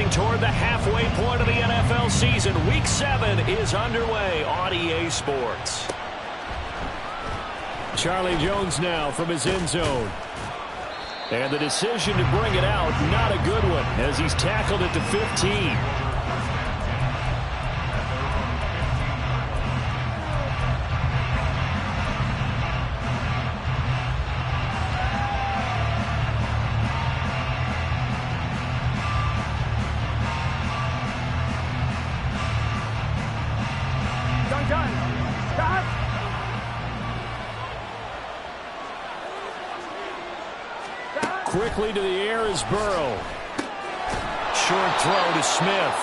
Marching toward the halfway point of the NFL season. Week 7 is underway on EA Sports. Charlie Jones now from his end zone. And the decision to bring it out, not a good one, as he's tackled at the 15. Quickly to the air is Burrow. Short throw to Smith.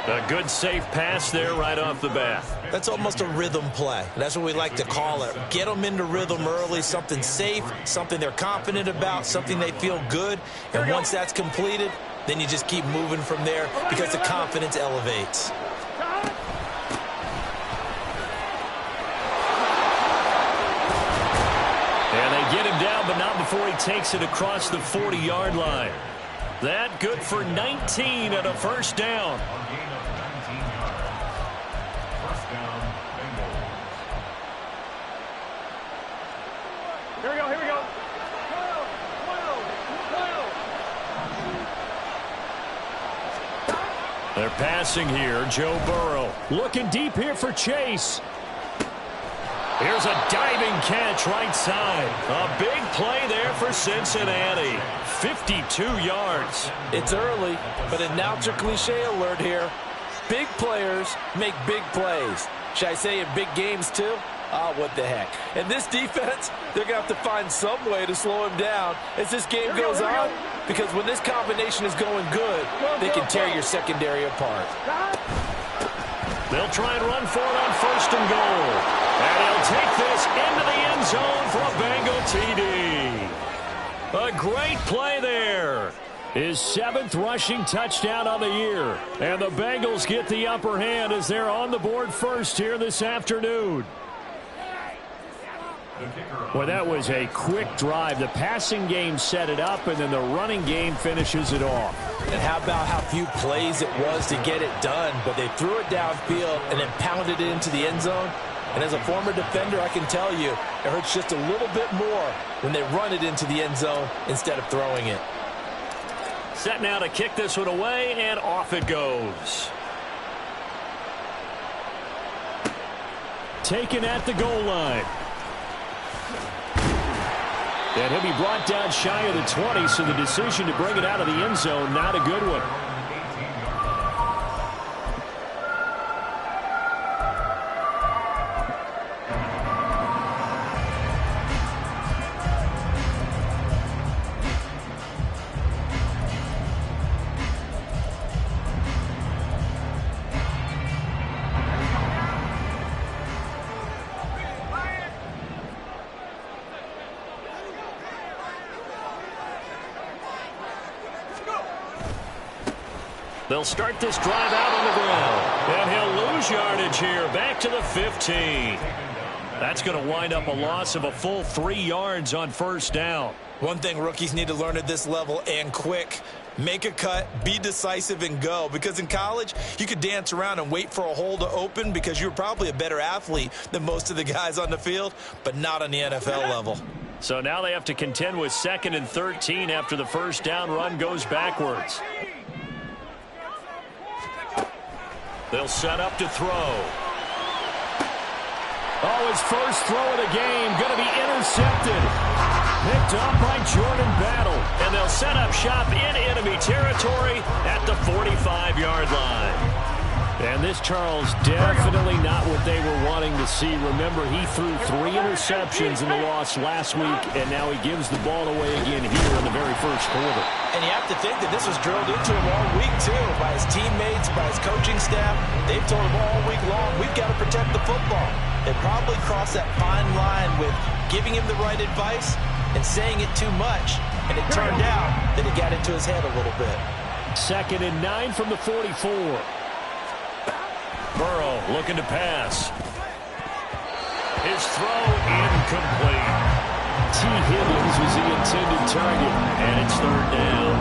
A good safe pass there right off the bat. That's almost a rhythm play. That's what we like to call it. Get them into rhythm early, something safe, something they're confident about, something they feel good. And once that's completed, then you just keep moving from there because the confidence elevates. And they get him down, but not before he takes it across the 40-yard line. That good for 19 and a first down. Here we go, here we go. They're passing here. Joe Burrow looking deep here for Chase. Here's a diving catch right side. A big play there for Cincinnati. 52 yards. It's early, but announcer cliche alert here. Big players make big plays. Should I say in big games too? Oh, what the heck. And this defense, they're going to have to find some way to slow him down as this game goes on. Because when this combination is going good, they can tear your secondary apart. They'll try and run for it on first and goal. And he'll take this into the end zone for a Bengal TD. A great play there. His 7th rushing touchdown on the year. And the Bengals get the upper hand as they're on the board first here this afternoon. Well, that was a quick drive. The passing game set it up, and then the running game finishes it off. And how about how few plays it was to get it done, but they threw it downfield and then pounded it into the end zone. And as a former defender, I can tell you, it hurts just a little bit more when they run it into the end zone instead of throwing it. Set now to kick this one away, and off it goes. Taken at the goal line. And he'll be brought down shy of the 20, so the decision to bring it out of the end zone, not a good one. They'll start this drive out on the ground. And he'll lose yardage here. Back to the 15. That's going to wind up a loss of a full 3 yards on first down. One thing rookies need to learn at this level, and quick, make a cut, be decisive, and go. Because in college, you could dance around and wait for a hole to open because you're probably a better athlete than most of the guys on the field, but not on the NFL level. So now they have to contend with 2nd and 13 after the first down run goes backwards. They'll set up to throw. Oh, his first throw of the game going to be intercepted. Picked up by Jordan Battle. And they'll set up shop in enemy territory at the 45-yard line. And this, Charles, definitely not what they were wanting to see. Remember, he threw 3 interceptions in the loss last week, and now he gives the ball away again here in the very first quarter. And you have to think that this was drilled into him all week, too, by his teammates, by his coaching staff. They've told him all week long, we've got to protect the football. They probably crossed that fine line with giving him the right advice and saying it too much. And it turned out that it got into his head a little bit. 2nd and 9 from the 44. Burrow looking to pass. His throw incomplete. T. Higgins was the intended target, and it's 3rd down.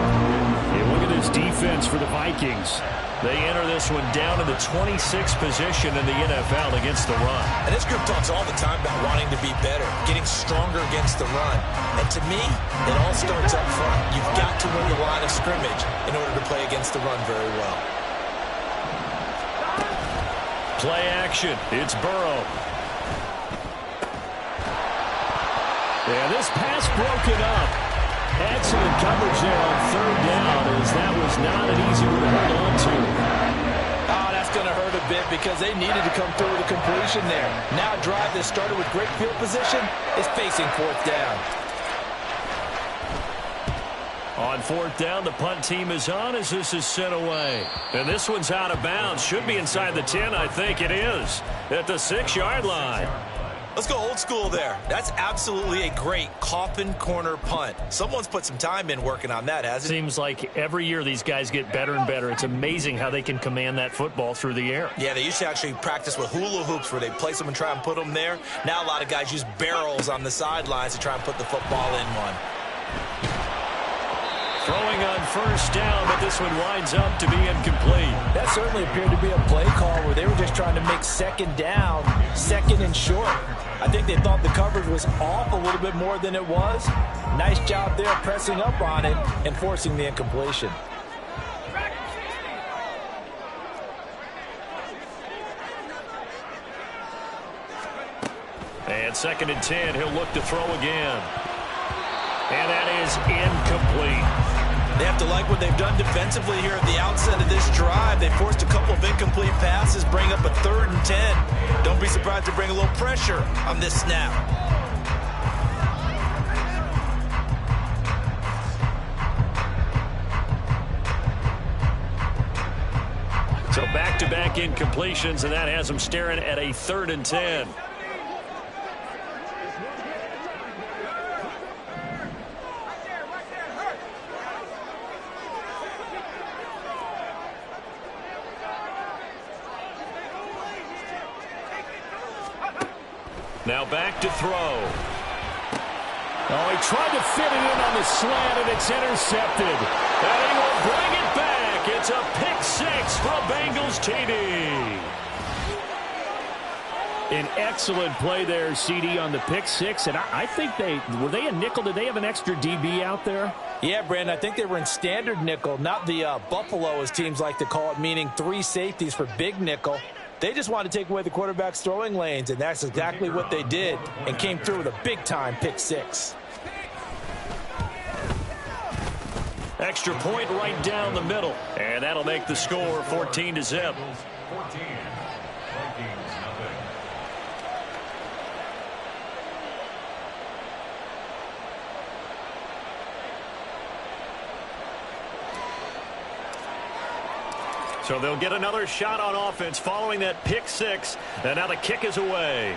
Hey, look at Bengals defense for the Vikings. They enter this one down in the 26th position in the NFL against the run. And this group talks all the time about wanting to be better, getting stronger against the run. And to me, it all starts up front. You've got to win the line of scrimmage in order to play against the run very well. Play action. It's Burrow. And this pass broken up. Excellent coverage there on third down, as that was not an easy one to hold on to. Oh, that's going to hurt a bit because they needed to come through with a completion there. Now a drive that started with great field position is facing fourth down. On fourth down, the punt team is on as this is sent away. And this one's out of bounds. Should be inside the 10, I think it is, at the 6-yard line. Let's go old school there. That's absolutely a great coffin corner punt. Someone's put some time in working on that, hasn't it? Seems like every year these guys get better and better. It's amazing how they can command that football through the air. Yeah, they used to actually practice with hula hoops where they place them and try and put them there. Now a lot of guys use barrels on the sidelines to try and put the football in one. Throwing on first down, but this one winds up to be incomplete. That certainly appeared to be a play call where they were just trying to make second down, second and short. I think they thought the coverage was off a little bit more than it was. Nice job there pressing up on it and forcing the incompletion. And second and 10, he'll look to throw again. And that is incomplete. They have to like what they've done defensively here at the outset of this drive. They forced a couple of incomplete passes, bring up a 3rd and 10. Don't be surprised to bring a little pressure on this snap. So back-to-back incompletions, and that has them staring at a 3rd and 10. Now back to throw. Oh, he tried to fit it in on the slant, and it's intercepted. And he will bring it back. It's a pick 6 for a Bengals TD. An excellent play there, CD, on the pick 6. And I think were they a nickel? Did they have an extra DB out there? Yeah, Brandon, I think they were in standard nickel, not the Buffalo, as teams like to call it, meaning 3 safeties for big nickel. They just wanted to take away the quarterback's throwing lanes, and that's exactly what they did, and came through with a big-time pick 6. Extra point right down the middle, and that'll make the score 14-0. So they'll get another shot on offense following that pick 6. And now the kick is away.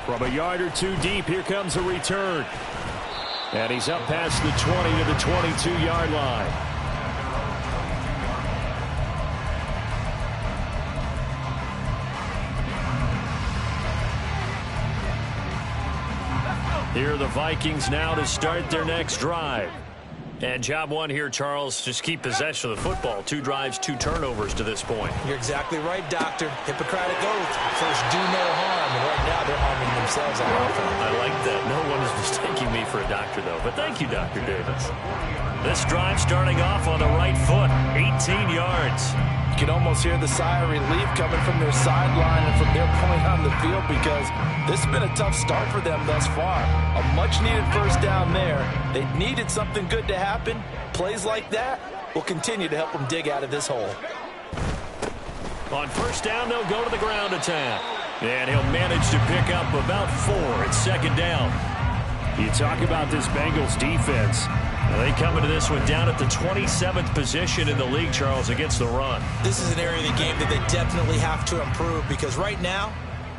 From a yard or two deep, here comes a return. And he's up past the 20 to the 22-yard line. Here are the Vikings now to start their next drive. And job one here, Charles, just keep possession of the football. 2 drives, 2 turnovers to this point. You're exactly right, Doctor. Hippocratic oath. First, do no harm. And right now, they're harming themselves on offense. I like that. No one is mistaking me for a doctor, though. But thank you, Dr. Davis. This drive starting off on the right foot. 18 yards. You can almost hear the sigh of relief coming from their sideline and from their point on the field, because this has been a tough start for them thus far. A much-needed first down there. They needed something good to happen. Plays like that will continue to help them dig out of this hole. On first down, they'll go to the ground attack. And he'll manage to pick up about 4. It's second down. You talk about this Bengals defense. They come into this one down at the 27th position in the league, Charles, against the run. This is an area of the game that they definitely have to improve, because right now,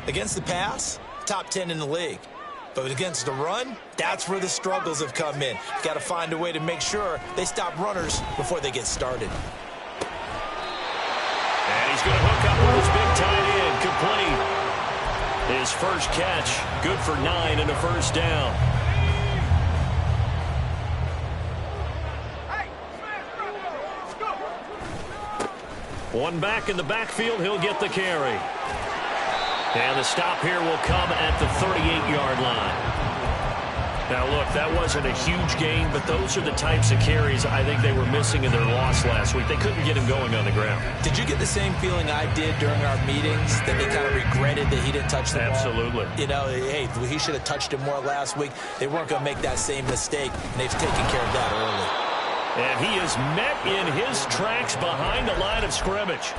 against the pass, top 10 in the league. But against the run, that's where the struggles have come in. You've got to find a way to make sure they stop runners before they get started. And he's going to hook up with his big tight end, complete. His first catch, good for 9 and a first down. One back in the backfield. He'll get the carry. And the stop here will come at the 38-yard line. Now, look, that wasn't a huge gain, but those are the types of carries I think they were missing in their loss last week. They couldn't get him going on the ground. Did you get the same feeling I did during our meetings, that they kind of regretted that he didn't touch the ball? Absolutely. You know, hey, he should have touched it more last week. They weren't going to make that same mistake, and they've taken care of that early. And he is met in his tracks behind the line of scrimmage.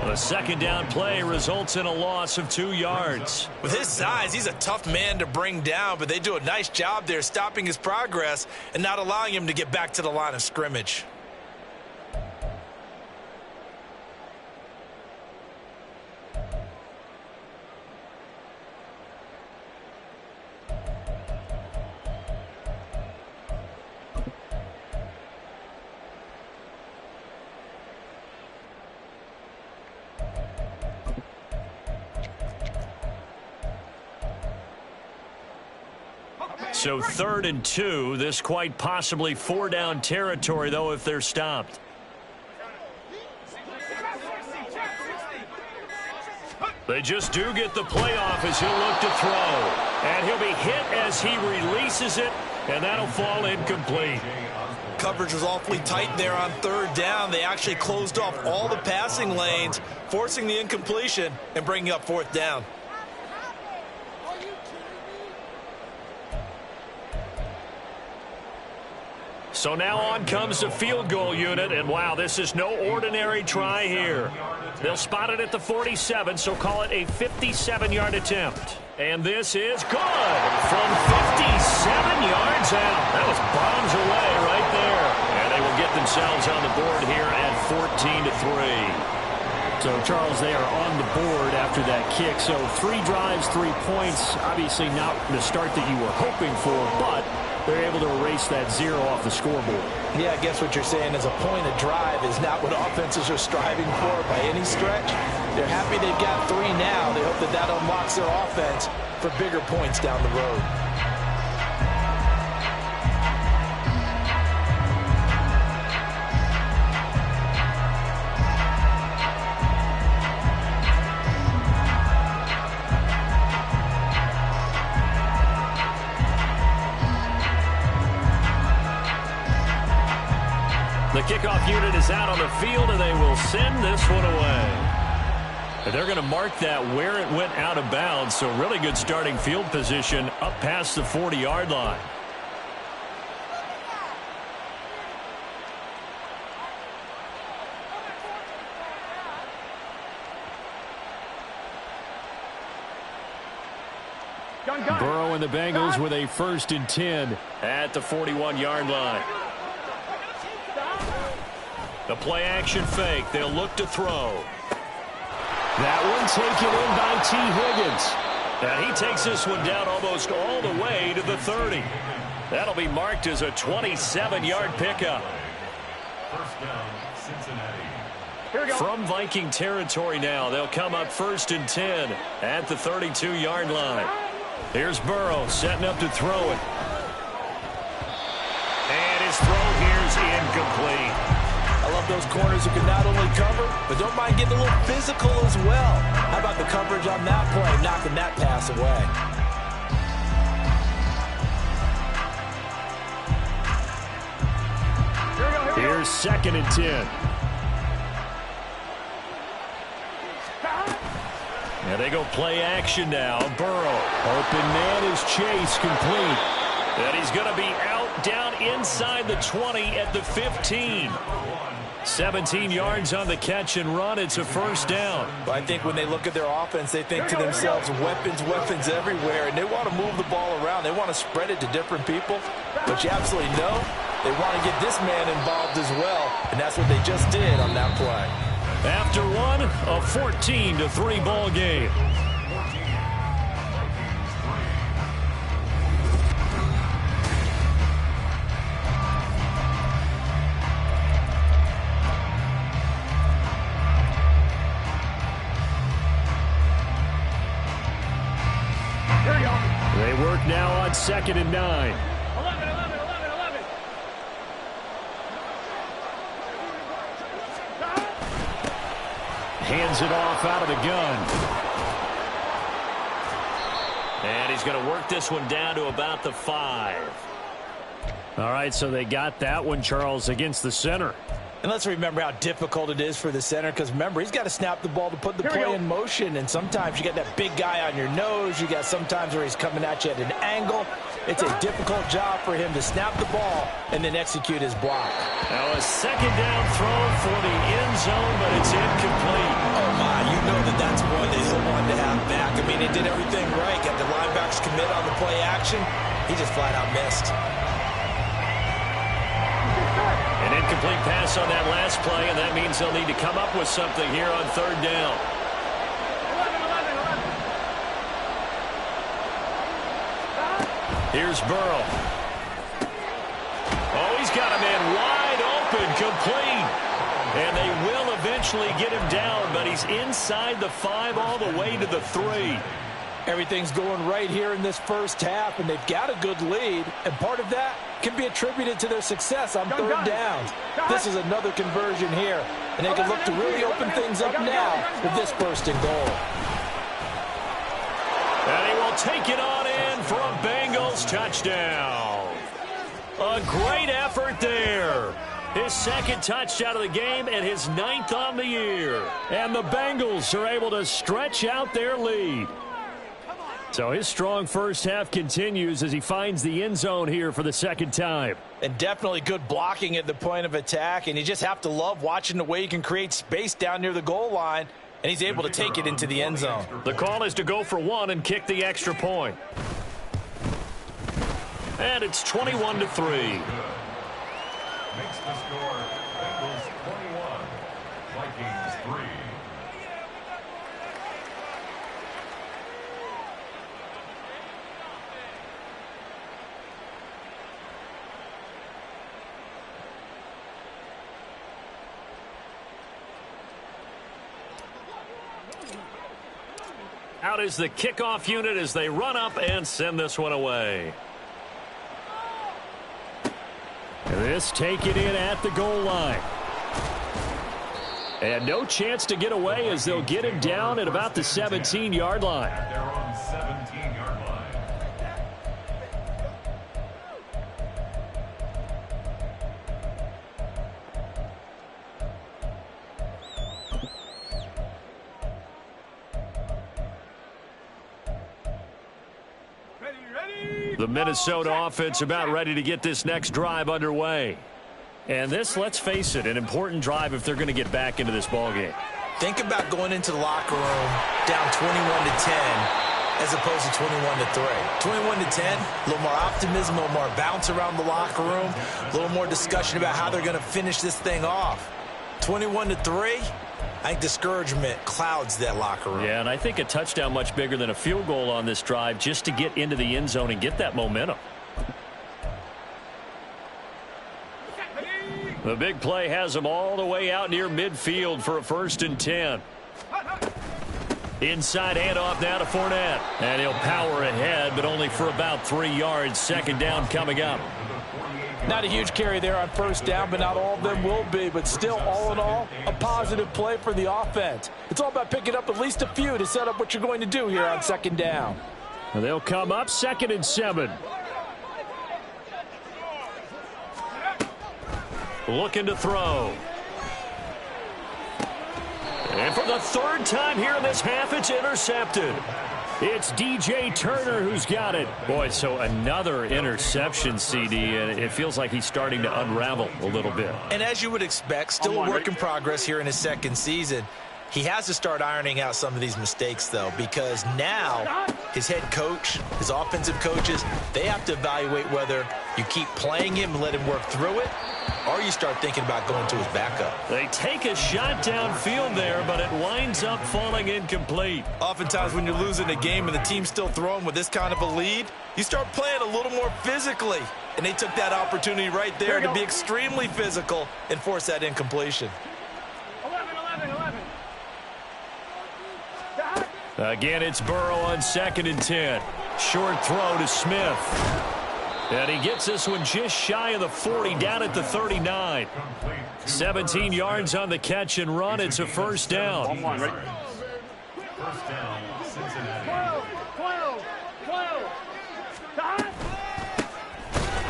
A second down play results in a loss of 2 yards. With his size, he's a tough man to bring down, but they do a nice job there stopping his progress and not allowing him to get back to the line of scrimmage. So 3rd and 2. This quite possibly 4-down territory, though, if they're stopped. They just do get the playoff as he'll look to throw. And he'll be hit as he releases it, and that'll fall incomplete. Coverage was awfully tight there on 3rd down. They actually closed off all the passing lanes, forcing the incompletion and bringing up 4th down. So now on comes the field goal unit, and wow, this is no ordinary try here. They'll spot it at the 47, so call it a 57-yard attempt. And this is good from 57 yards out. That was bombs away right there. And they will get themselves on the board here at 14-3. So, Charles, they are on the board after that kick. So 3 drives, 3 points. Obviously not the start that you were hoping for, but they're able to erase that 0 off the scoreboard. Yeah, I guess what you're saying is a point of drive is not what offenses are striving for by any stretch. They're happy they've got 3 now. They hope that that unlocks their offense for bigger points down the road. The kickoff unit is out on the field, and they will send this one away. And they're going to mark that where it went out of bounds, so really good starting field position up past the 40-yard line. Burrow and the Bengals with a 1st and 10 at the 41-yard line. The play action fake. They'll look to throw. That one taken in by T. Higgins. And he takes this one down almost all the way to the 30. That'll be marked as a 27-yard pickup. First down, Cincinnati. From Viking territory now, they'll come up 1st and 10 at the 32-yard line. Here's Burrow setting up to throw it. And his throw here's incomplete. I love those corners who can not only cover, but don't mind getting a little physical as well. How about the coverage on that play, knocking that pass away? Here's 2nd and 10. And they go play action now. Burrow, open man is Chase, complete. And he's going to be out down inside the 20 at the 15. 17 yards on the catch and run. It's a 1st down. Well, I think when they look at their offense, they think to themselves, weapons, weapons everywhere, and they want to move the ball around. They want to spread it to different people. But you absolutely know they want to get this man involved as well, and that's what they just did on that play. After one, a 14-3 ball game. They work now on 2nd and 9. 11. hands it off out of the gun. And he's going to work this one down to about the 5. All right, so they got that one, Charles, against the center. And let's remember how difficult it is for the center, because remember, he's got to snap the ball to put the play in motion, and sometimes you got that big guy on your nose. You got sometimes where he's coming at you at an angle. It's a difficult job for him to snap the ball and then execute his block. Now a second down throw for the end zone, but it's incomplete. Oh, my, you know that's one that he'll want to have back. I mean, he did everything right. Got the linebackers commit on the play action. He just flat out missed. An incomplete pass on that last play, and that means they'll need to come up with something here on third down. Here's Burrow. Oh, he's got a man wide open, complete. And they will eventually get him down, but he's inside the 5 all the way to the 3. Everything's going right here in this first half, and they've got a good lead, and part of that can be attributed to their success on third downs. This is another conversion here, and they can look to really open things up now with this first and goal. And he will take it on in for a Bengals touchdown. A great effort there. His second touchdown of the game and his 9th on the year. And the Bengals are able to stretch out their lead. So his strong first half continues as he finds the end zone here for the second time. And definitely good blocking at the point of attack. And you just have to love watching the way he can create space down near the goal line. And he's able to take it into the end zone. The call is to go for 1 and kick the extra point. And it's 21-3. Makes the score Bengals 21, Vikings 3. Out is the kickoff unit as they run up and send this one away. This taken in at the goal line. And no chance to get away as they'll get him down at about the 17-yard line. They're on 17-yard line. The Minnesota offense about ready to get this next drive underway. And this, let's face it, an important drive if they're going to get back into this ballgame. Think about going into the locker room down 21-10 as opposed to 21-3. 21-10, a little more optimism, a little more bounce around the locker room, a little more discussion about how they're going to finish this thing off. 21-3, I think discouragement clouds that locker room. Yeah, and I think a touchdown much bigger than a field goal on this drive just to get into the end zone and get that momentum. The big play has him all the way out near midfield for a 1st and 10. Inside handoff now to Fournette. And he'll power ahead, but only for about 3 yards. Second down coming up. Not a huge carry there on first down, but not all of them will be. But still, all in all, a positive play for the offense. It's all about picking up at least a few to set up what you're going to do here on second down. And they'll come up 2nd and 7. Looking to throw. And for the 3rd time here in this half, it's intercepted. It's DJ Turner who's got it. Boy, so another interception, CD, and it feels like he's starting to unravel a little bit. And as you would expect, still a work in progress here in his second season. He has to start ironing out some of these mistakes, though, because now his head coach, his offensive coaches, they have to evaluate whether you keep playing him and let him work through it, or you start thinking about going to his backup. They take a shot downfield there, but it winds up falling incomplete. Oftentimes when you're losing a game and the team's still throwing with this kind of a lead, you start playing a little more physically. And they took that opportunity right there to be extremely physical and force that incompletion. 11. Again, it's Burrow on 2nd and 10. Short throw to Smith. And he gets this one just shy of the 40, down at the 39. 17 yards on the catch and run. It's a first down. First down, Cincinnati.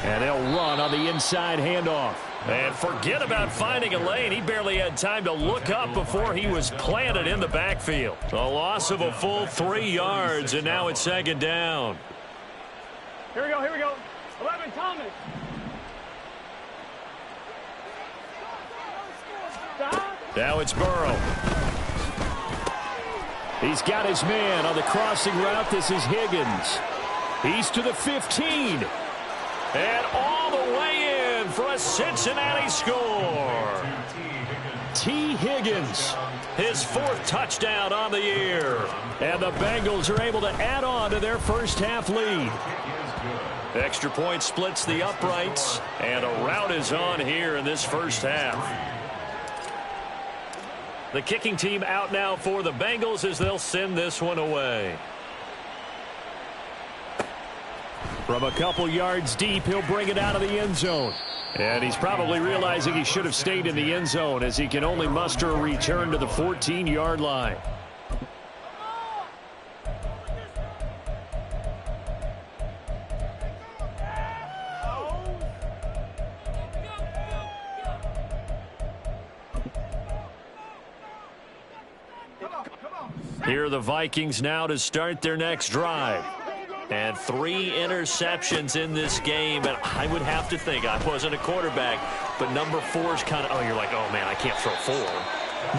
And they'll run on the inside handoff. And forget about finding a lane. He barely had time to look up before he was planted in the backfield. A loss of a full 3 yards, and now it's second down. Here we go. 11, Thomas. Now it's Burrow. He's got his man on the crossing route. This is Higgins. He's to the 15. And all the way in for a Cincinnati score. T. Higgins, his 4th touchdown on the year. And the Bengals are able to add on to their first half lead. Extra point splits the uprights, and a rout is on here in this first half. The kicking team out now for the Bengals as they'll send this one away. From a couple yards deep, he'll bring it out of the end zone. And he's probably realizing he should have stayed in the end zone as he can only muster a return to the 14-yard line. Here are the Vikings now to start their next drive. And 3 interceptions in this game. And I would have to think, I wasn't a quarterback, but number 4 is kind of, oh, you're like, oh, man, I can't throw 4.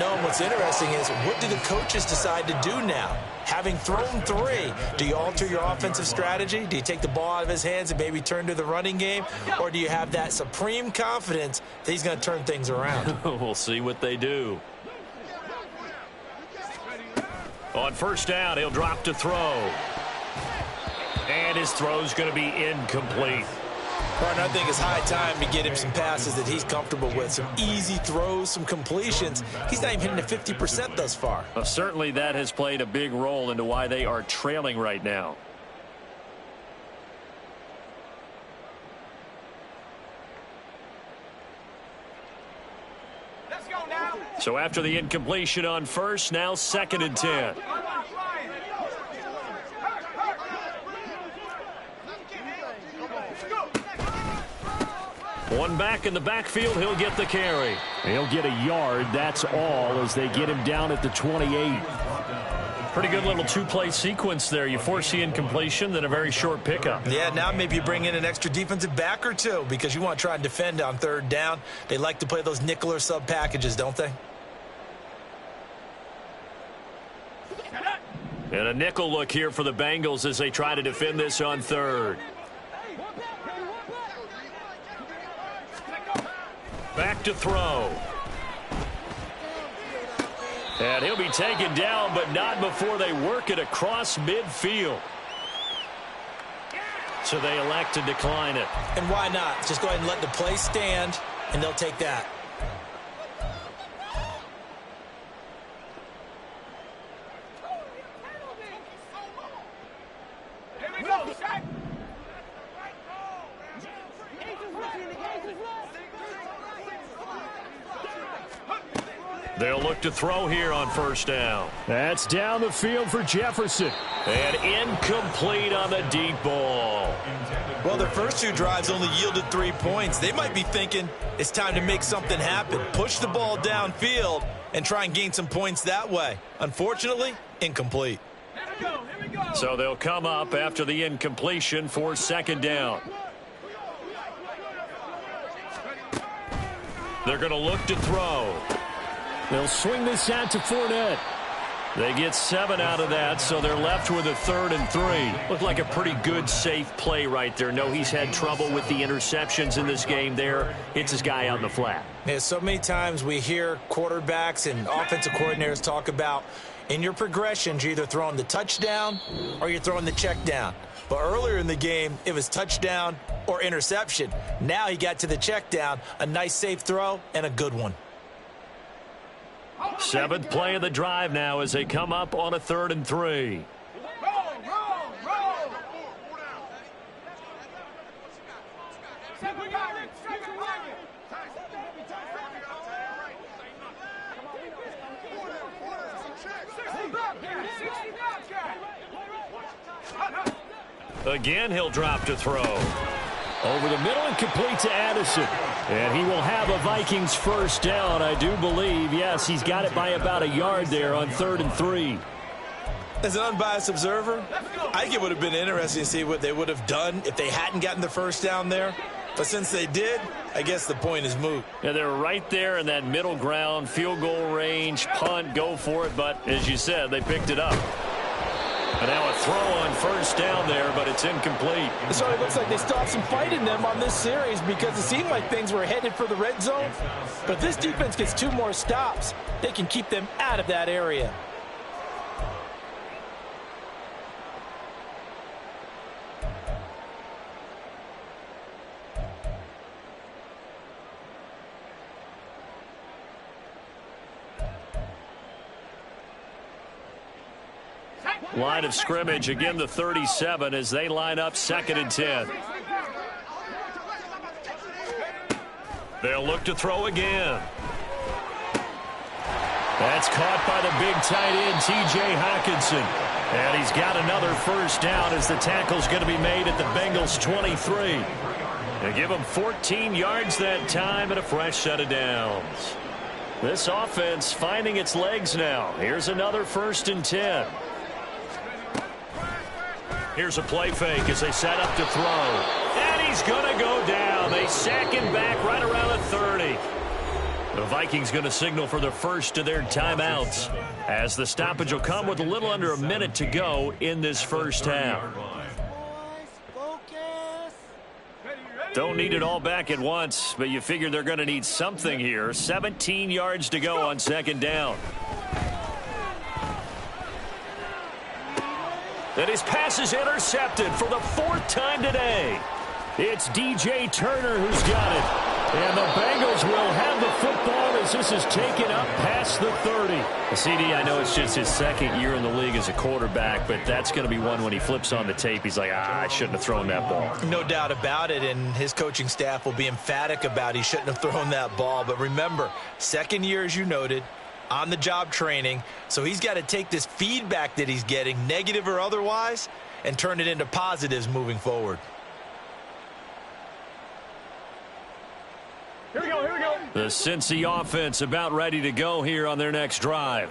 No, and what's interesting is, what do the coaches decide to do now? Having thrown 3, do you alter your offensive strategy? Do you take the ball out of his hands and maybe turn to the running game? Or do you have that supreme confidence that he's going to turn things around? We'll see what they do. On first down, he'll drop to throw. And his throw's going to be incomplete. Partner, I think it's high time to get him some passes that he's comfortable with. Some easy throws, some completions. He's not even hitting the 50% thus far. Well, certainly that has played a big role into why they are trailing right now. Let's go now. So after the incompletion on first, now 2nd and 10. One back in the backfield, he'll get the carry. He'll get a yard, that's all, as they get him down at the 28. Pretty good little 2-play sequence there. You force the incompletion, then a very short pickup. Yeah, now maybe you bring in an extra defensive back or 2 because you want to try and defend on 3rd down. They like to play those nickel or sub packages, don't they? And a nickel look here for the Bengals as they try to defend this on 3rd. Back to throw. And he'll be taken down, but not before they work it across midfield. So they elect to decline it. And why not? Just go ahead and let the play stand, and they'll take that. Here we go, Shaq. They'll look to throw here on first down. That's down the field for Jefferson. And incomplete on the deep ball. Well, their first 2 drives only yielded 3 points. They might be thinking it's time to make something happen. Push the ball downfield and try and gain some points that way. Unfortunately, incomplete. Here we go. So they'll come up after the incompletion for 2nd down. They're going to look to throw. They'll swing this out to Fournette. They get 7 out of that, so they're left with a 3rd and 3. Looked like a pretty good, safe play right there. No, he's had trouble with the interceptions in this game there. Hits his guy out in the flat. Yeah, so many times we hear quarterbacks and offensive coordinators talk about in your progressions, you're either throwing the touchdown or you're throwing the check down. But earlier in the game, it was touchdown or interception. Now he got to the check down, a nice safe throw, and a good one. 7th play of the drive now as they come up on a 3rd and 3. Again, he'll drop to throw. Over the middle and complete to Addison. And he will have a Vikings first down, I do believe. Yes, he's got it by about a yard there on 3rd and 3. As an unbiased observer, I think it would have been interesting to see what they would have done if they hadn't gotten the first down there. But since they did, I guess the point is moot. Yeah, they're right there in that middle ground, field goal range, punt, go for it. But as you said, they picked it up. And now a throw on first down there, but it's incomplete. It certainly looks like they still have some fight in them on this series because it seemed like things were headed for the red zone. But if this defense gets 2 more stops, they can keep them out of that area. Line of scrimmage, again the 37 as they line up 2nd and 10. They'll look to throw again. That's caught by the big tight end, T.J. Hockenson. And he's got another first down as the tackle's going to be made at the Bengals 23. They give him 14 yards that time and a fresh set of downs. This offense finding its legs now. Here's another 1st and 10. Here's a play fake as they set up to throw. And he's going to go down. They sack him back right around the 30. The Vikings going to signal for the first of their timeouts as the stoppage will come with a little under a minute to go in this first half. Don't need it all back at once, but you figure they're going to need something here. 17 yards to go on 2nd down. And his pass is intercepted for the 4th time today. It's DJ Turner who's got it. And the Bengals will have the football as this is taken up past the 30. CD, I know it's just his 2nd year in the league as a quarterback, but that's going to be one when he flips on the tape. He's like, I shouldn't have thrown that ball. No doubt about it, and his coaching staff will be emphatic about he shouldn't have thrown that ball. But remember, 2nd year, as you noted, on-the-job training, so he's got to take this feedback that he's getting, negative or otherwise, and turn it into positives moving forward. Here we go, here we go. The Cincy offense about ready to go here on their next drive.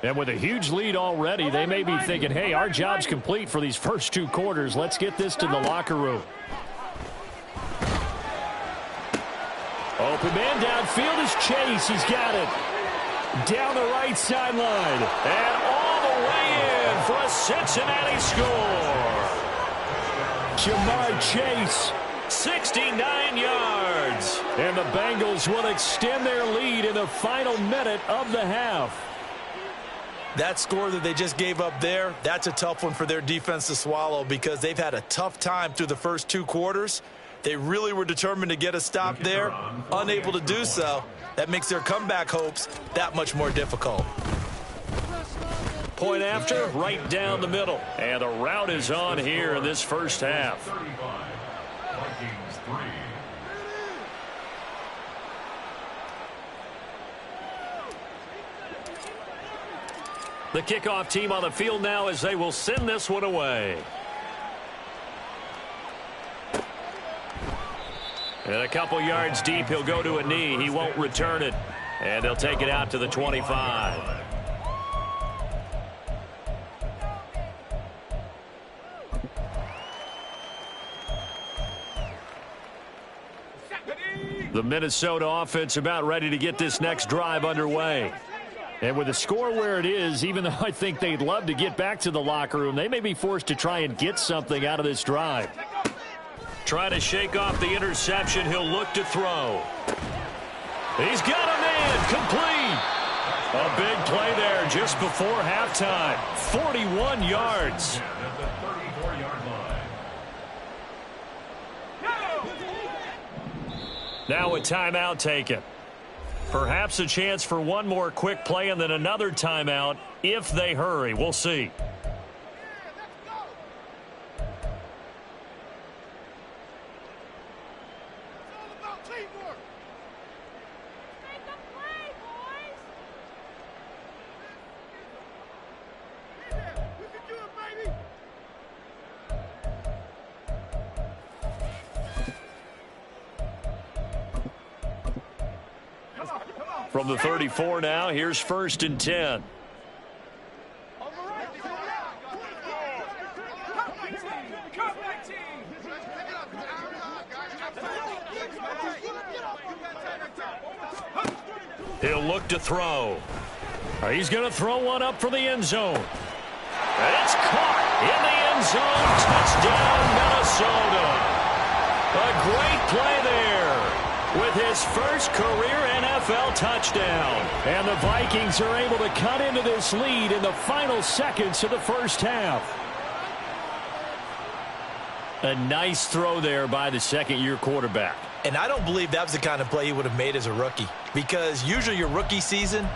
And with a huge lead already, they may be thinking, hey, our job's complete for these first 2 quarters. Let's get this to the locker room. Open man downfield is Chase. He's got it. Down the right sideline. And all the way in for a Cincinnati score. Jamar Chase, 69 yards. And the Bengals will extend their lead in the final minute of the half. That score that they just gave up there, that's a tough one for their defense to swallow because they've had a tough time through the first 2 quarters. They really were determined to get a stop there, unable to do so. That makes their comeback hopes that much more difficult. Point after, right down the middle. And the route is on here in this first half. The kickoff team on the field now as they will send this one away. And a couple yards deep, he'll go to a knee. He won't return it. And they'll take it out to the 25. The Minnesota offense about ready to get this next drive underway. And with the score where it is, even though I think they'd love to get back to the locker room, they may be forced to try and get something out of this drive. Trying to shake off the interception. He'll look to throw. He's got a man complete. A big play there just before halftime. 41 yards. Now a timeout taken. Perhaps a chance for one more quick play and then another timeout if they hurry. We'll see. From the 34 now, here's 1st and 10. He'll look to throw. He's going to throw one up for the end zone. It's caught in the end zone. Touchdown, Minnesota. A great play there with his first career NFL touchdown. And the Vikings are able to cut into this lead in the final seconds of the first half. A nice throw there by the second-year quarterback. And I don't believe that was the kind of play he would have made as a rookie, because usually your rookie season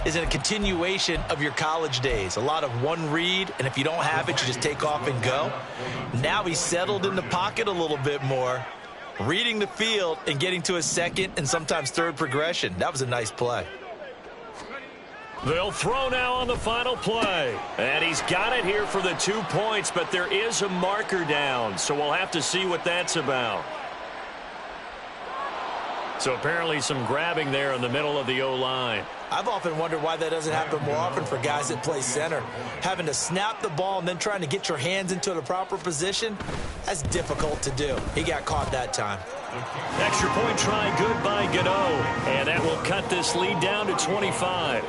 is a continuation of your college days. A lot of one read, and if you don't have it, you just take off and go. Now he's settled in the pocket a little bit more, reading the field and getting to his second and sometimes third progression. That was a nice play. They'll throw now on the final play. And he's got it here for the 2 points, but there is a marker down, so we'll have to see what that's about. So apparently some grabbing there in the middle of the O-line. I've often wondered why that doesn't happen more often for guys that play center. Having to snap the ball and then trying to get your hands into the proper position, that's difficult to do. He got caught that time. Extra point try good by Gano. And that will cut this lead down to 25.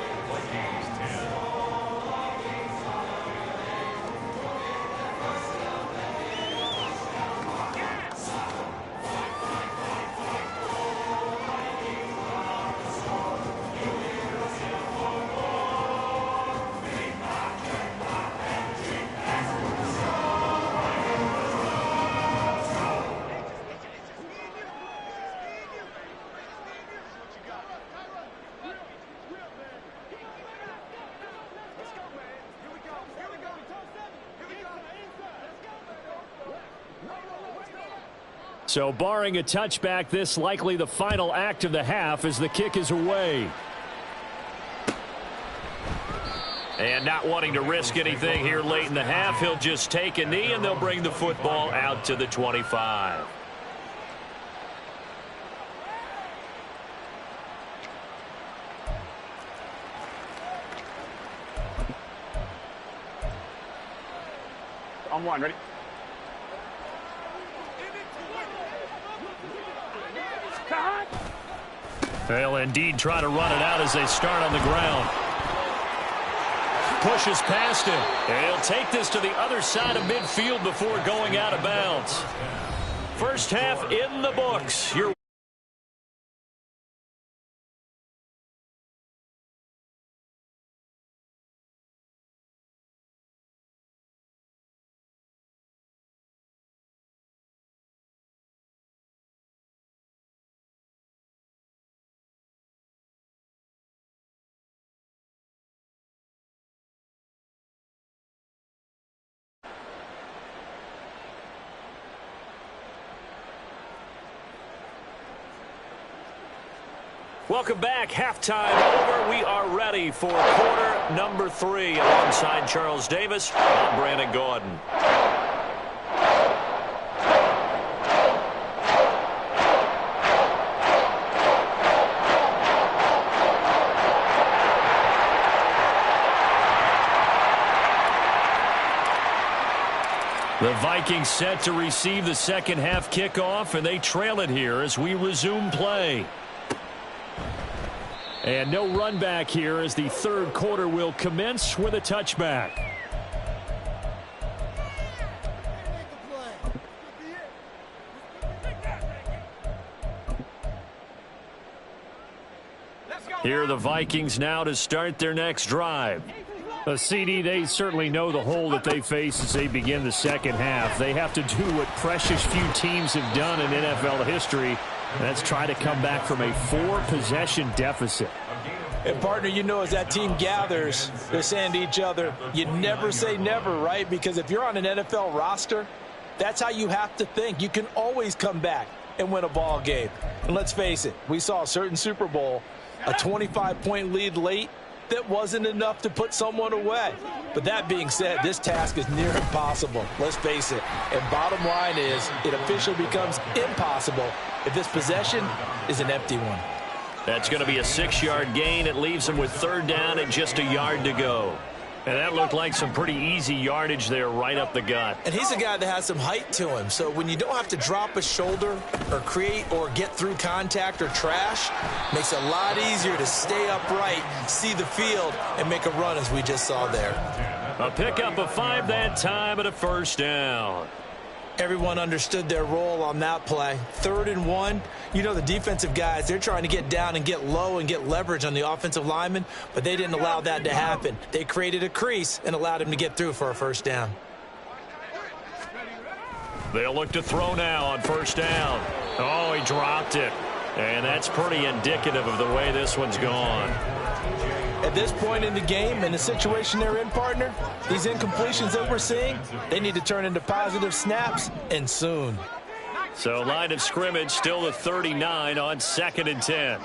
So barring a touchback, this likely the final act of the half as the kick is away. And not wanting to risk anything here late in the half, he'll just take a knee and they'll bring the football out to the 25. On one, ready? They'll indeed try to run it out as they start on the ground. Pushes past him. And he'll take this to the other side of midfield before going out of bounds. First half in the books. Welcome back. Halftime over. We are ready for quarter number 3. Alongside Charles Davis, I'm Brandon Gordon. The Vikings set to receive the second half kickoff, and they trail it here as we resume play. And no run back here as the third quarter will commence with a touchback. Here are the Vikings now to start their next drive. CD, they certainly know the hole that they face as they begin the second half. They have to do what precious few teams have done in NFL history. That's try to come back from a 4-possession deficit. And, partner, you know, as that team gathers, they're saying to each other, you never say never, right? Because if you're on an NFL roster, that's how you have to think. You can always come back and win a ball game. And let's face it, we saw a certain Super Bowl, a 25-point lead late, that wasn't enough to put someone away. But that being said, this task is near impossible. Let's face it. And bottom line is, it officially becomes impossible if this possession is an empty one. That's going to be a 6-yard gain. It leaves them with 3rd down and just a yard to go. And that looked like some pretty easy yardage there right up the gut. And he's a guy that has some height to him. So when you don't have to drop a shoulder or create or get through contact or trash, makes it a lot easier to stay upright, see the field, and make a run as we just saw there. A pickup of 5 that time and a 1st down. Everyone understood their role on that play. 3rd and 1. You know the defensive guys, they're trying to get down and get low and get leverage on the offensive lineman, but they didn't allow that to happen. They created a crease and allowed him to get through for a 1st down. They'll look to throw now on 1st down. Oh, he dropped it. And that's pretty indicative of the way this one's gone. At this point in the game, in the situation they're in, partner, these incompletions that we're seeing, they need to turn into positive snaps, and soon. So line of scrimmage still the 39 on 2nd and 10.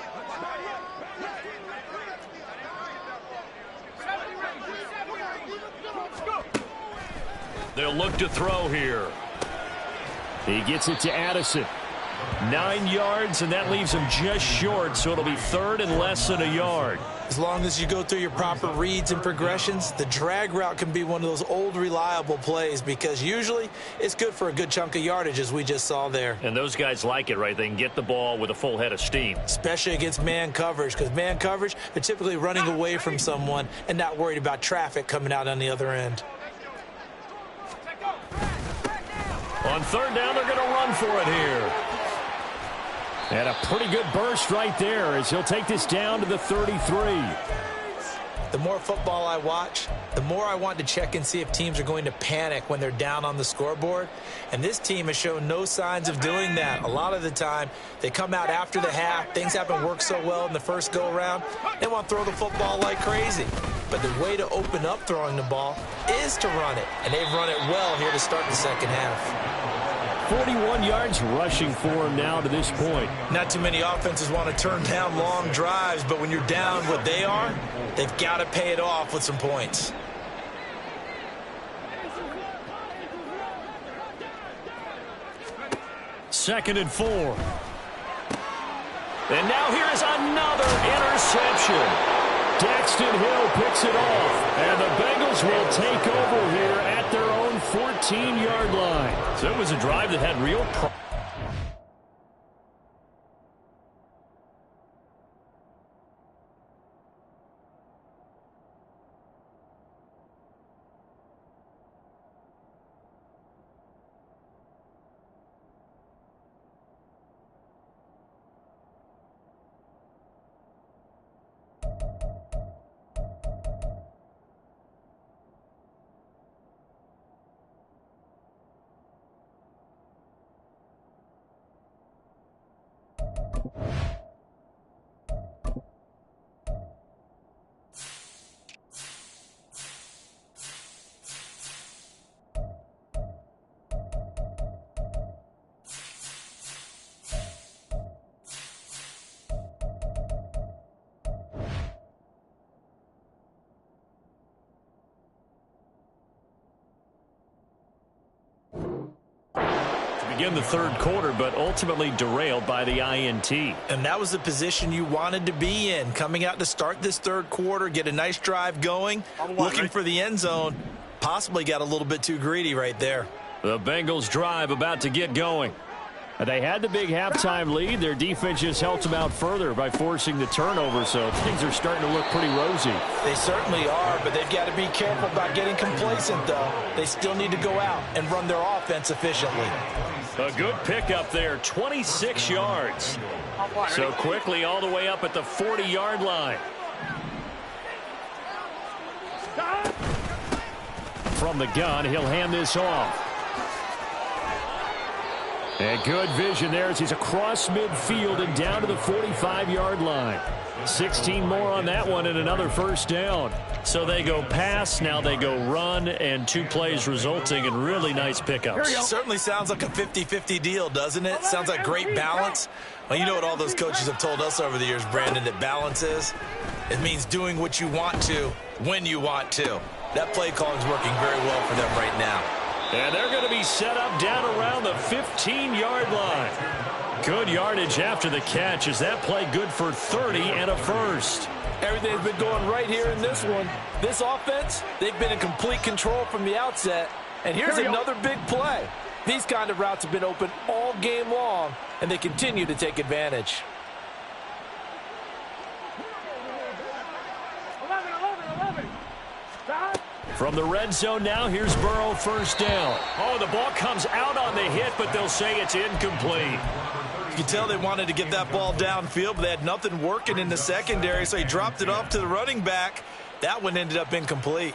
They'll look to throw here. He gets it to Addison. 9 yards, and that leaves him just short, so it'll be 3rd and less than a yard. As long as you go through your proper reads and progressions, the drag route can be one of those old reliable plays because usually it's good for a good chunk of yardage as we just saw there. And those guys like it, right? They can get the ball with a full head of steam. Especially against man coverage, because man coverage, they're typically running away from someone and not worried about traffic coming out on the other end. On 3rd down, they're going to run for it here. And a pretty good burst right there as he'll take this down to the 33. The more football I watch, the more I want to check and see if teams are going to panic when they're down on the scoreboard. And this team has shown no signs of doing that. A lot of the time, they come out after the half. Things haven't worked so well in the first go-around. They want to throw the football like crazy. But the way to open up throwing the ball is to run it. And they've run it well here to start the second half. 41 yards rushing for him now to this point. Not too many offenses want to turn down long drives, but when you're down what they are, they've got to pay it off with some points. Second and 4. And now here is another interception. Daxton Hill picks it off, and the Bengals will take over here at their own 14-yard line. So it was a drive that had real problems. Begin the 3rd quarter, but ultimately derailed by the INT. And that was the position you wanted to be in, coming out to start this 3rd quarter, get a nice drive going, looking for the end zone. Possibly got a little bit too greedy right there. The Bengals drive about to get going. They had the big halftime lead. Their defense just helped them out further by forcing the turnover, so things are starting to look pretty rosy. They certainly are, but they've got to be careful about getting complacent, though. They still need to go out and run their offense efficiently. A good pickup there, 26 yards. So quickly all the way up at the 40-yard line. From the gun, he'll hand this off. And good vision there as he's across midfield and down to the 45-yard line. 16 more on that one and another 1st down. So they go pass, now they go run, and 2 plays resulting in really nice pickups. Certainly sounds like a 50-50 deal, doesn't it? Sounds like great balance. Well, you know what all those coaches have told us over the years, Brandon, that balance is? It means doing what you want to when you want to. That play calling is working very well for them right now. And they're going to be set up down around the 15-yard line. Good yardage after the catch. Is that play good for 30 and a first? Everything's been going right here in this one. This offense, they've been in complete control from the outset. And here's another big play. These kind of routes have been open all game long, and they continue to take advantage. 11. From the red zone now, here's Burrow, first down. Oh, the ball comes out on the hit, but they'll say it's incomplete. You can tell they wanted to get that ball downfield, but they had nothing working in the secondary, so he dropped it off to the running back. That one ended up incomplete.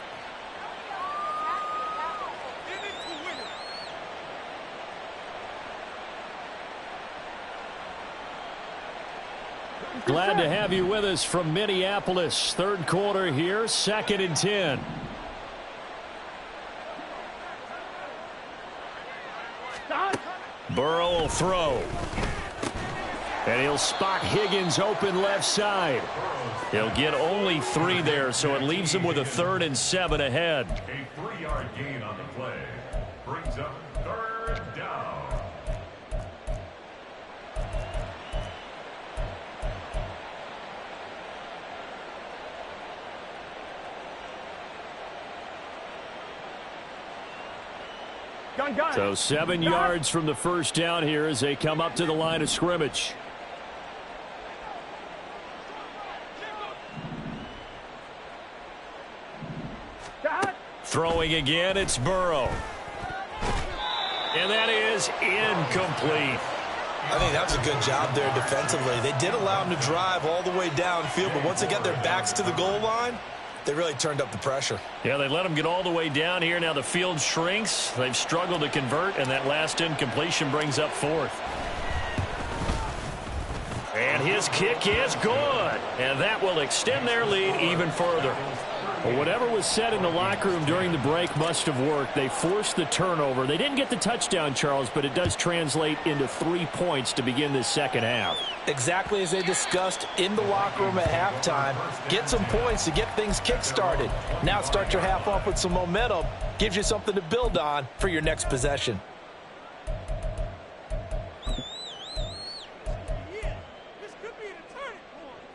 Glad to have you with us from Minneapolis. Third quarter here, 2nd and 10. Burrow will throw. And he'll spot Higgins open left side. He'll get only 3 there, so it leaves him with a 3rd and 7 ahead. A 3-yard gain on the play. Brings up 3rd down. Gun. So 7 yards from the first down here as they come up to the line of scrimmage. Throwing again, it's Burrow. And that is incomplete. I think that was a good job there defensively. They did allow him to drive all the way downfield, but once they got their backs to the goal line, they really turned up the pressure. Yeah, they let them get all the way down here. Now the field shrinks. They've struggled to convert, and that last incompletion brings up 4th. And his kick is good. And that will extend their lead even further. Well, whatever was said in the locker room during the break must have worked. They forced the turnover. They didn't get the touchdown, Charles, but it does translate into 3 points to begin this second half. Exactly as they discussed in the locker room at halftime. Get some points to get things kick-started. Now start your half off with some momentum. Gives you something to build on for your next possession.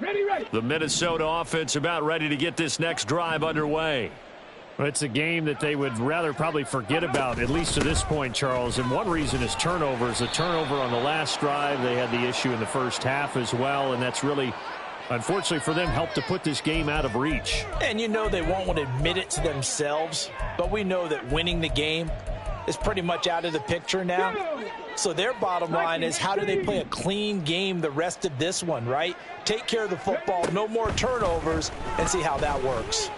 Ready. The Minnesota offense about ready to get this next drive underway. It's a game that they would rather probably forget about, at least to this point, Charles. And one reason is turnovers. The turnover on the last drive, they had the issue in the first half as well, and that's really, unfortunately for them, helped to put this game out of reach. And you know they won't want to admit it to themselves, but we know that winning the game is pretty much out of the picture now. So their bottom line is, how do they play a clean game the rest of this one, right? Take care of the football, no more turnovers, and see how that works.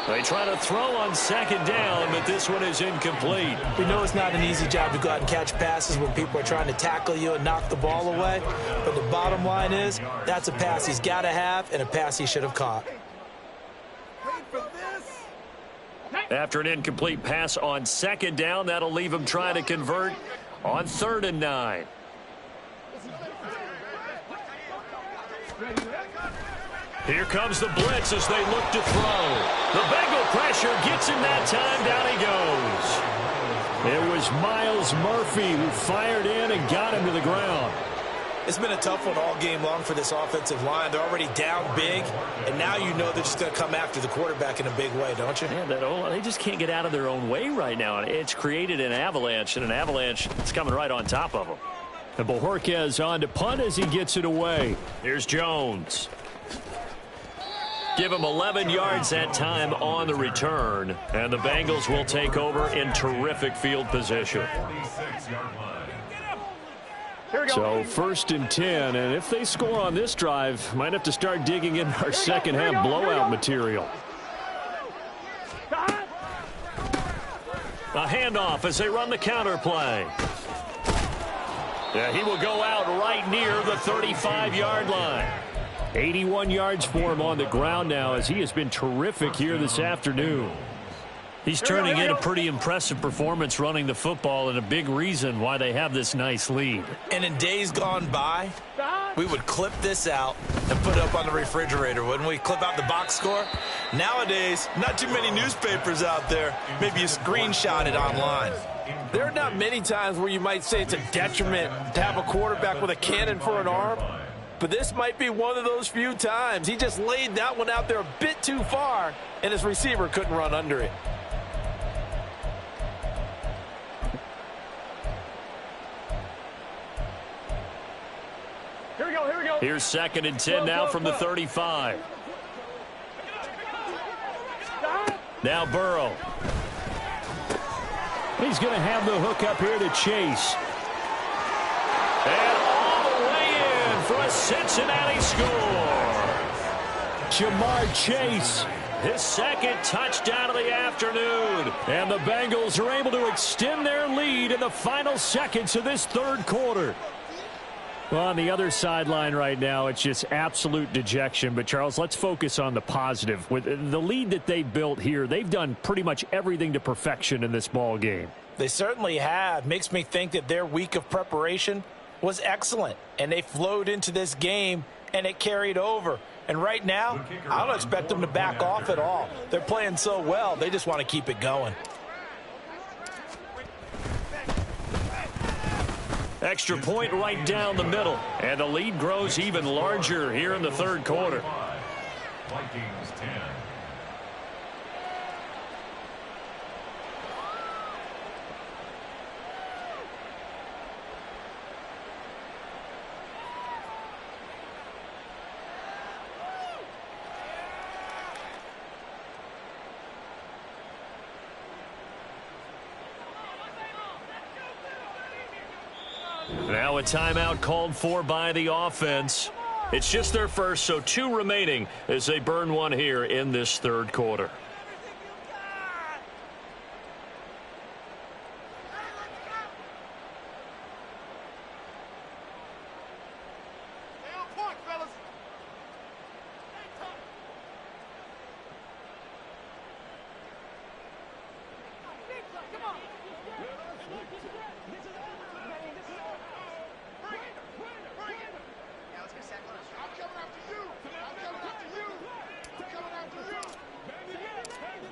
They try to throw on second down, but this one is incomplete. We know it's not an easy job to go out and catch passes when people are trying to tackle you and knock the ball away. But the bottom line is, that's a pass he's got to have and a pass he should have caught. After an incomplete pass on second down, that'll leave him trying to convert on 3rd and 9. Here comes the blitz as they look to throw. The Bengal pressure gets him that time. Down he goes. It was Myles Murphy who fired in and got him to the ground. It's been a tough one all game long for this offensive line. They're already down big, and now you know they're just going to come after the quarterback in a big way, don't you? Yeah, they just can't get out of their own way right now. It's created an avalanche, and an avalanche is coming right on top of them. And Bojorquez on to punt as he gets it away. Here's Jones. Give him 11 yards that time on the return, and the Bengals will take over in terrific field position. So 1st and 10, and if they score on this drive, might have to start digging in our second half blowout material. A handoff as they run the counter play. Yeah, he will go out right near the 35-yard line. 81 yards for him on the ground now, as he has been terrific here this afternoon. He's turning in a pretty impressive performance running the football, and a big reason why they have this nice lead. And in days gone by, we would clip this out and put it up on the refrigerator, wouldn't we? Clip out the box score. Nowadays, not too many newspapers out there. Maybe you screenshot it online. There are not many times where you might say it's a detriment to have a quarterback with a cannon for an arm, but this might be one of those few times. He just laid that one out there a bit too far, and his receiver couldn't run under it. Here we go, here we go. Here's 2nd and 10 now from the 35. Now Burrow. He's going to have the hook up here to Chase. And all the way in for a Cincinnati score. Jamar Chase, his 2nd touchdown of the afternoon. And the Bengals are able to extend their lead in the final seconds of this 3rd quarter. Well, on the other sideline right now, it's just absolute dejection. But, Charles, let's focus on the positive. With the lead that they built here, they've done pretty much everything to perfection in this ball game. They certainly have. Makes me think that their week of preparation was excellent. And they flowed into this game, and it carried over. And right now, I don't expect them to back off at all. They're playing so well, they just want to keep it going. Extra point right down the middle. And the lead grows even larger here in the 3rd quarter. Vikings 10. Now a timeout called for by the offense. It's just their first, so 2 remaining as they burn one here in this 3rd quarter.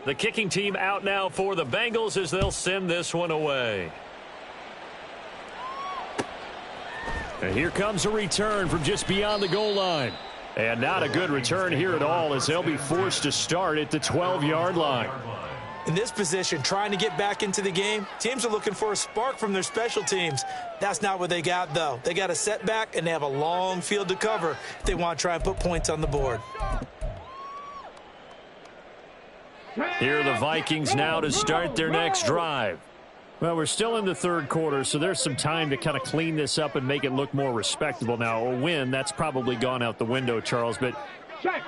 The kicking team out now for the Bengals as they'll send this one away. And here comes a return from just beyond the goal line. And not a good return here at all as they'll be forced to start at the 12-yard line. In this position, trying to get back into the game, teams are looking for a spark from their special teams. That's not what they got, though. They got a setback, and they have a long field to cover if they want to try and put points on the board. Here are the Vikings now to start their next drive. Well, we're still in the 3rd quarter, so there's some time to kind of clean this up and make it look more respectable. Now, a win, that's probably gone out the window, Charles, but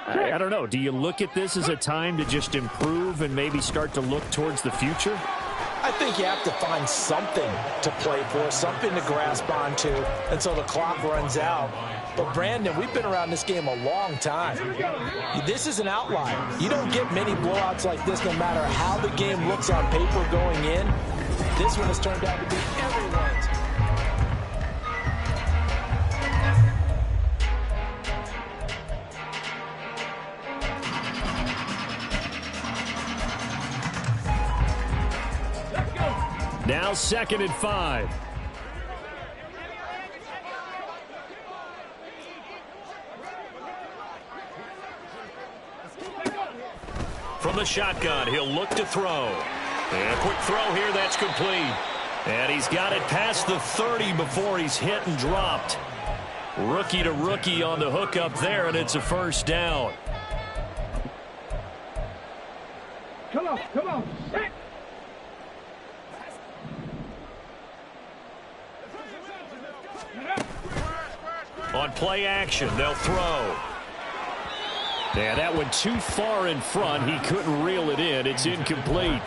I don't know. Do you look at this as a time to just improve and maybe start to look towards the future? I think you have to find something to play for, something to grasp onto until the clock runs out. But, Brandon, we've been around this game a long time. This is an outlier. You don't get many blowouts like this no matter how the game looks on paper going in. This one has turned out to be everyone's. Now 2nd and 5. From the shotgun, he'll look to throw. And a quick throw here, that's complete. And he's got it past the 30 before he's hit and dropped. Rookie to rookie on the hookup there, and it's a 1st down. Come on, come on. On play action, they'll throw. Yeah, that went too far in front. He couldn't reel it in. It's incomplete.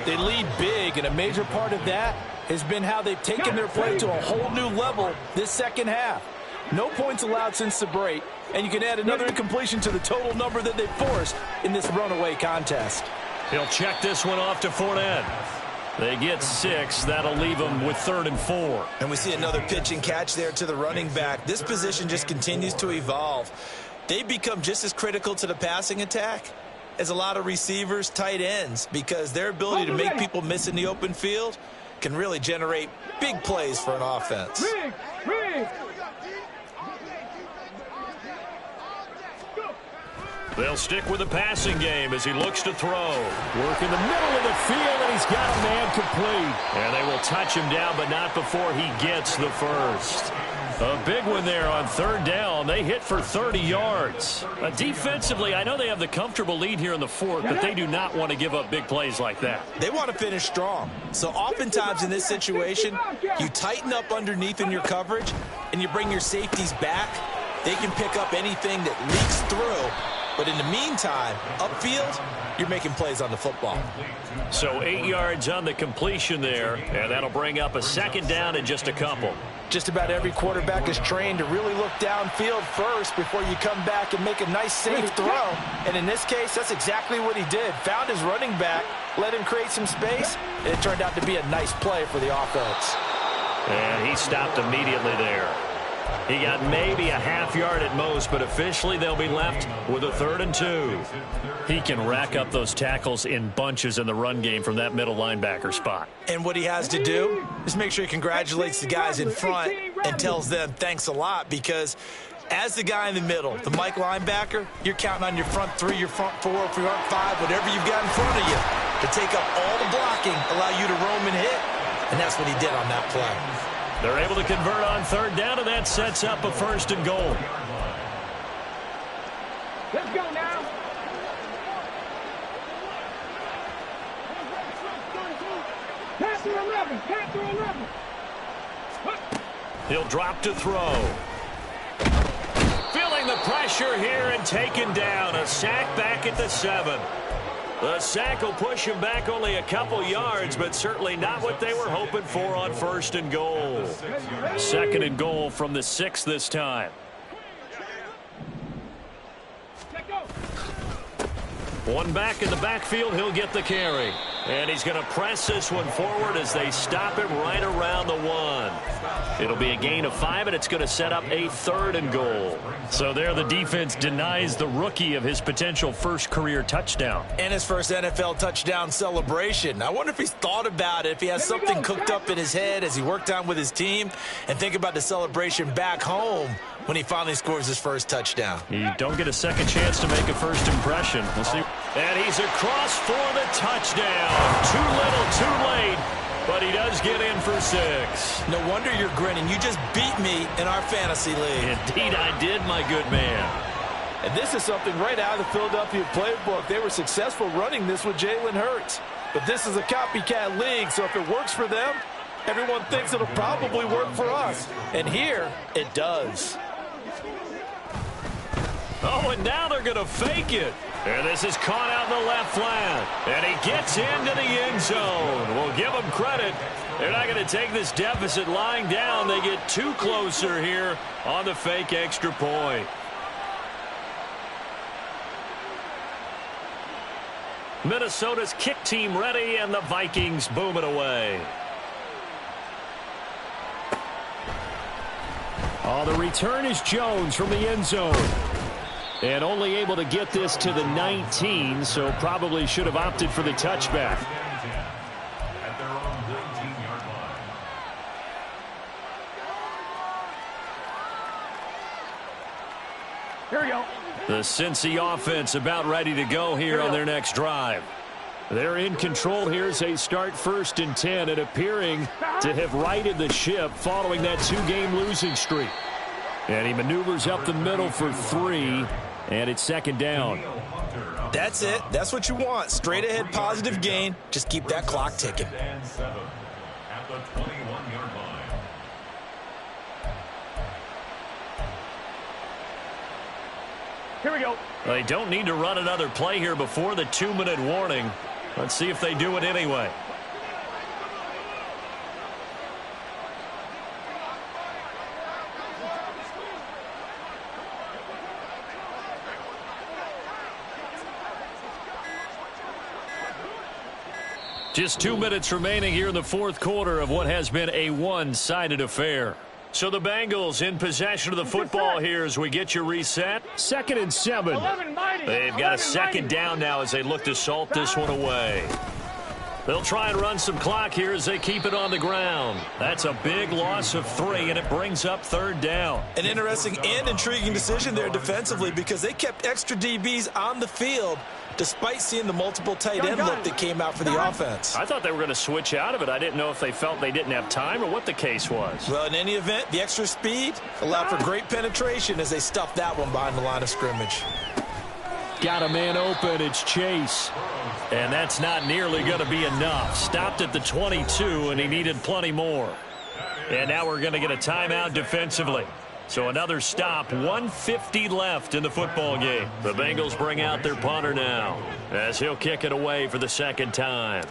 They lead big, and a major part of that has been how they've taken their play to a whole new level this 2nd half. No points allowed since the break, and you can add another incompletion to the total number that they've forced in this runaway contest. He'll check this one off to Fournette. They get 6. That'll leave them with 3rd and 4. And we see another pitch and catch there to the running back. This position just continues to evolve. They become just as critical to the passing attack as a lot of receivers, tight ends, because their ability to make people miss in the open field can really generate big plays for an offense. They'll stick with the passing game as he looks to throw. Work in the middle of the field, and he's got a man complete. And they will touch him down, but not before he gets the first. A big one there on third down. They hit for 30 yards. Defensively, I know they have the comfortable lead here in the fourth, but they do not want to give up big plays like that. They want to finish strong. So oftentimes in this situation, you tighten up underneath in your coverage, and you bring your safeties back. They can pick up anything that leaks through. But in the meantime, upfield, you're making plays on the football. So 8 yards on the completion there, and that'll bring up a second down in just a couple. Just about every quarterback is trained to really look downfield first before you come back and make a nice, safe throw. And in this case, that's exactly what he did. Found his running back, let him create some space, and it turned out to be a nice play for the offense. And he stopped immediately there. He got maybe a half yard at most, but officially they'll be left with a 3rd and 2. He can rack up those tackles in bunches in the run game from that middle linebacker spot. And what he has to do is make sure he congratulates the guys in front and tells them thanks a lot, because as the guy in the middle, the Mike linebacker, you're counting on your front 3, your front 4, front 5, whatever you've got in front of you to take up all the blocking, allow you to roam and hit. And that's what he did on that play. They're able to convert on third down, and that sets up a 1st and goal. Let's go now. Pass to 11. Pass to 11. He'll drop to throw. Feeling the pressure here and taken down. A sack back at the 7. The sack will push him back only a couple yards, but certainly not what they were hoping for on 1st and goal. 2nd and goal from the 6 this time. One back in the backfield, he'll get the carry. And he's going to press this one forward as they stop him right around the 1. It'll be a gain of 5, and it's going to set up a 3rd and goal. So there the defense denies the rookie of his potential first career touchdown. And his first NFL touchdown celebration. I wonder if he's thought about it, if he has something cooked up in his head as he worked on with his team, and think about the celebration back home when he finally scores his first touchdown. You don't get a second chance to make a first impression. We'll see. And he's across for the touchdown. Too little, too late. But he does get in for 6. No wonder you're grinning. You just beat me in our fantasy league. Indeed I did, my good man. And this is something right out of the Philadelphia playbook. They were successful running this with Jalen Hurts. But this is a copycat league, so if it works for them, everyone thinks it'll probably work for us. And here, it does. Oh, and now they're going to fake it. And this is caught out in the left flat. And he gets into the end zone. We'll give them credit. They're not going to take this deficit lying down. They get too closer here on the fake extra point. Minnesota's kick team ready, and the Vikings boom it away. Oh, the return is Jones from the end zone. And only able to get this to the 19, so probably should have opted for the touchback. At their own 19-yard line. Here we go. The Cincy offense about ready to go here on their next drive. They're in control here as they start 1st and 10 and appearing to have righted the ship following that 2-game losing streak. And he maneuvers up the middle for 3, and it's 2nd down. That's it. That's what you want. Straight ahead positive gain. Just keep that clock ticking. And 7 at the 21-yard line. Here we go. They don't need to run another play here before the 2-minute warning. Let's see if they do it anyway. Just 2 minutes remaining here in the fourth quarter of what has been a one-sided affair. So the Bengals in possession of the football here as we get you reset. 2nd and 7. They've got a second down now as they look to salt this one away. They'll try and run some clock here as they keep it on the ground. That's a big loss of 3, and it brings up 3rd down. An interesting and intriguing decision there defensively because they kept extra DBs on the field despite seeing the multiple tight end look that came out for the offense. I thought they were going to switch out of it. I didn't know if they felt they didn't have time or what the case was. Well, in any event, the extra speed allowed for great penetration as they stuffed that one behind the line of scrimmage. Got a man open. It's Chase. And that's not nearly going to be enough. Stopped at the 22, and he needed plenty more. And now we're going to get a timeout defensively. So another stop, 1:50 left in the football game. The Bengals bring out their punter now as he'll kick it away for the 2nd time.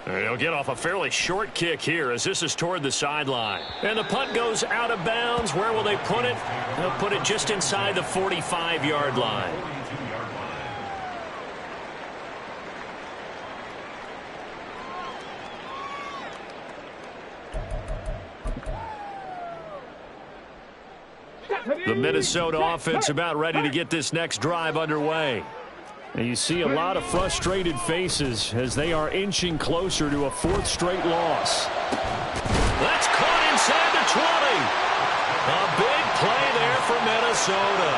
And he'll get off a fairly short kick here as this is toward the sideline. And the punt goes out of bounds. Where will they put it? They'll put it just inside the 45-yard line. The Minnesota offense about ready to get this next drive underway. And you see a lot of frustrated faces as they are inching closer to a 4th straight loss. That's caught inside the 20. A big play there for Minnesota.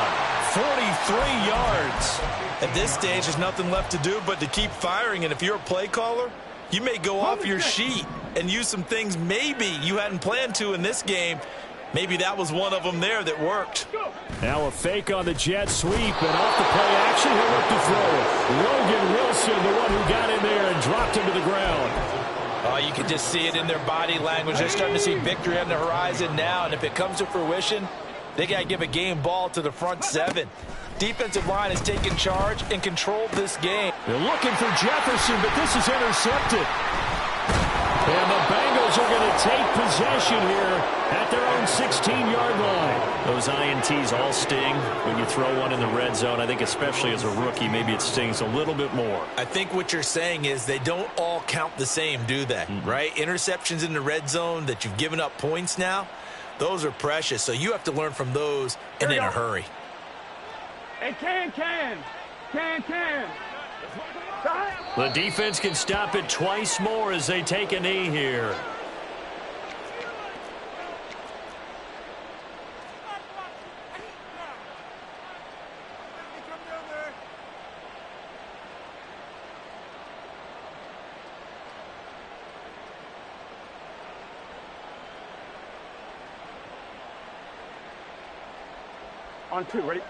43 yards. At this stage, there's nothing left to do but to keep firing. And if you're a play caller, you may go off your sheet and use some things maybe you hadn't planned to in this game. Maybe that was one of them there that worked. Now a fake on the jet sweep, and off the play action, he'll look to throw. Logan Wilson, the one who got in there and dropped him to the ground. You can just see it in their body language. They're starting to see victory on the horizon now, and if it comes to fruition, they got to give a game ball to the front 7. Defensive line has taken charge and controlled this game. They're looking for Jefferson, but this is intercepted. And the Bengals are going to take possession here at their own 16-yard line. Those INTs all sting when you throw one in the red zone. I think especially as a rookie, maybe it stings a little bit more. I think what you're saying is they don't all count the same, do they? Right? Interceptions in the red zone that you've given up points now, those are precious. So you have to learn from those and in a hurry. And can. The defense can stop it twice more as they take a knee here. On 2, ready?